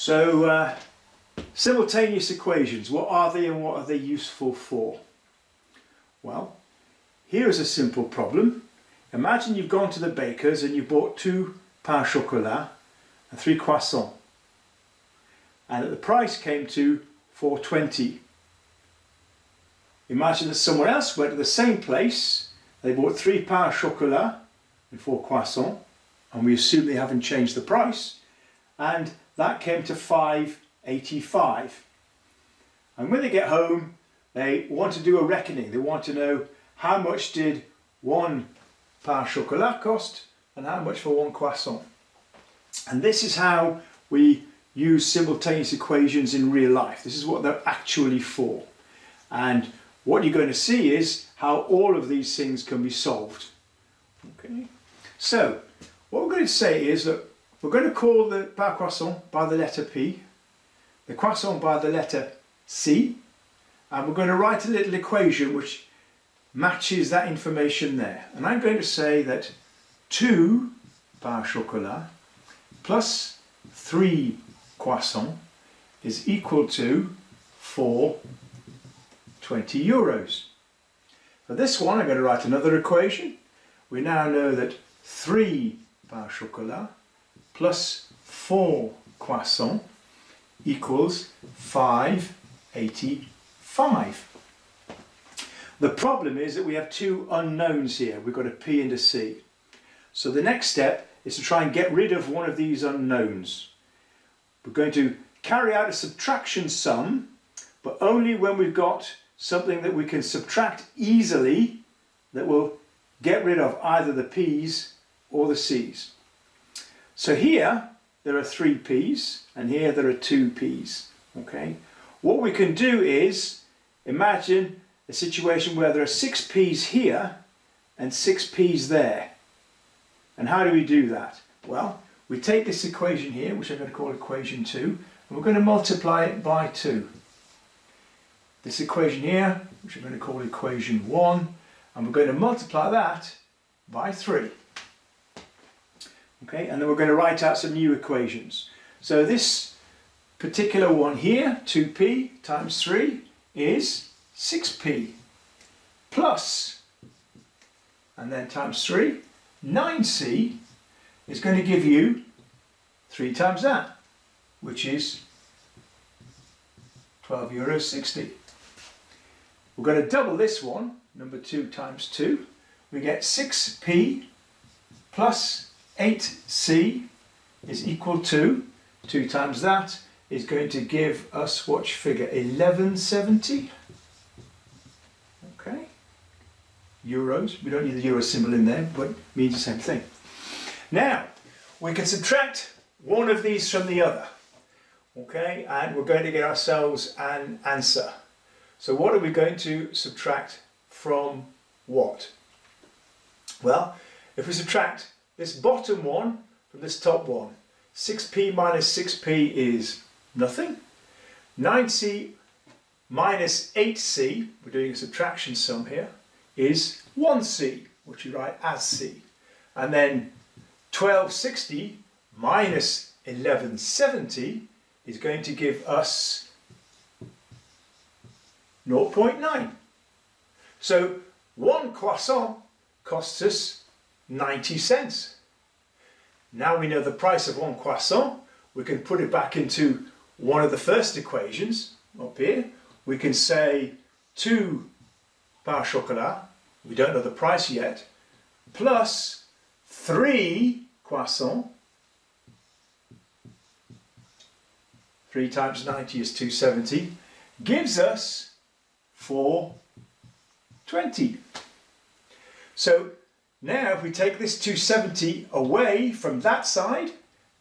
So, simultaneous equations, what are they and what are they useful for? Well, here is a simple problem. Imagine you've gone to the baker's and you bought 2 pain au chocolat and 3 croissants. And the price came to $4.20. Imagine that someone else went to the same place, they bought 3 pain au chocolat and 4 croissants, and we assume they haven't changed the price, and that came to $5.85. And when they get home, they want to do a reckoning. They want to know how much did 1 pain au chocolat cost and how much for 1 croissant. And this is how we use simultaneous equations in real life. This is what they're actually for. And what you're going to see is how all of these things can be solved. Okay. So what we're going to say is that we're going to call the pain croissant by the letter P, the croissant by the letter C, and we're going to write a little equation which matches that information there. And I'm going to say that 2 pain au chocolat plus 3 croissants is equal to 4.20 euros. For this one, I'm going to write another equation. We now know that 3 pain au chocolat plus 4 croissants equals 5.85. The problem is that we have 2 unknowns here. We've got a P and a C. So the next step is to try and get rid of one of these unknowns. We're going to carry out a subtraction sum, but only when we've got something that we can subtract easily that will get rid of either the P's or the C's. So here there are 3 P's and here there are 2 P's. Okay? What we can do is imagine a situation where there are 6 P's here and 6 P's there. And how do we do that? Well, we take this equation here, which I'm going to call equation 2, and we're going to multiply it by 2. This equation here, which I'm going to call equation 1, and we're going to multiply that by 3. Okay, and then we're going to write out some new equations. So this particular one here, 2p times 3, is 6p plus, and then times 3, 9c is going to give you 3 times that, which is €12.60. We're going to double this one, number 2 times 2. We get 6p plus 8c is equal to 2 times that is going to give us, watch figure, 1170. Okay, euros. We don't need the euro symbol in there, but it means the same thing. Now, we can subtract one of these from the other. Okay, and we're going to get ourselves an answer. So what are we going to subtract from what? Well, if we subtract this bottom one from this top one, 6p minus 6p is nothing. 9c minus 8c, we're doing a subtraction sum here, is 1c, which we write as c. And then 1260 minus 1170 is going to give us 0.9. So 1 croissant costs us 90 cents. Now we know the price of 1 croissant, we can put it back into one of the first equations up here. We can say 2 pain au chocolat, we don't know the price yet, plus 3 croissants. 3 times 90 is 270, gives us 4.20. So now if we take this 270 away from that side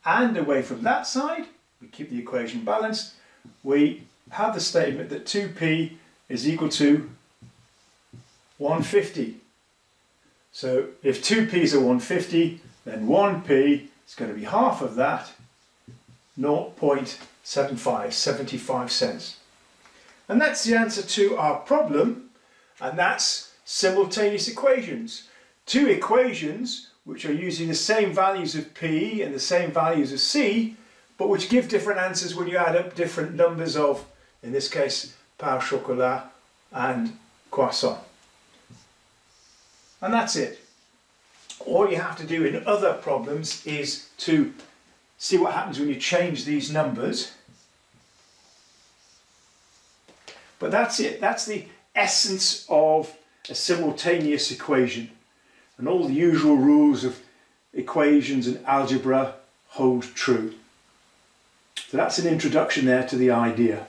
and away from that side, we keep the equation balanced, we have the statement that 2p is equal to 150. So if 2p's are 150, then 1p is going to be half of that, 0.75 cents. And that's the answer to our problem, and that's simultaneous equations. 2 equations which are using the same values of p and the same values of c, but which give different answers when you add up different numbers of, in this case, pain au chocolat and croissant. And that's it. All you have to do in other problems is to see what happens when you change these numbers. But that's it. That's the essence of a simultaneous equation. And all the usual rules of equations and algebra hold true. So that's an introduction there to the idea.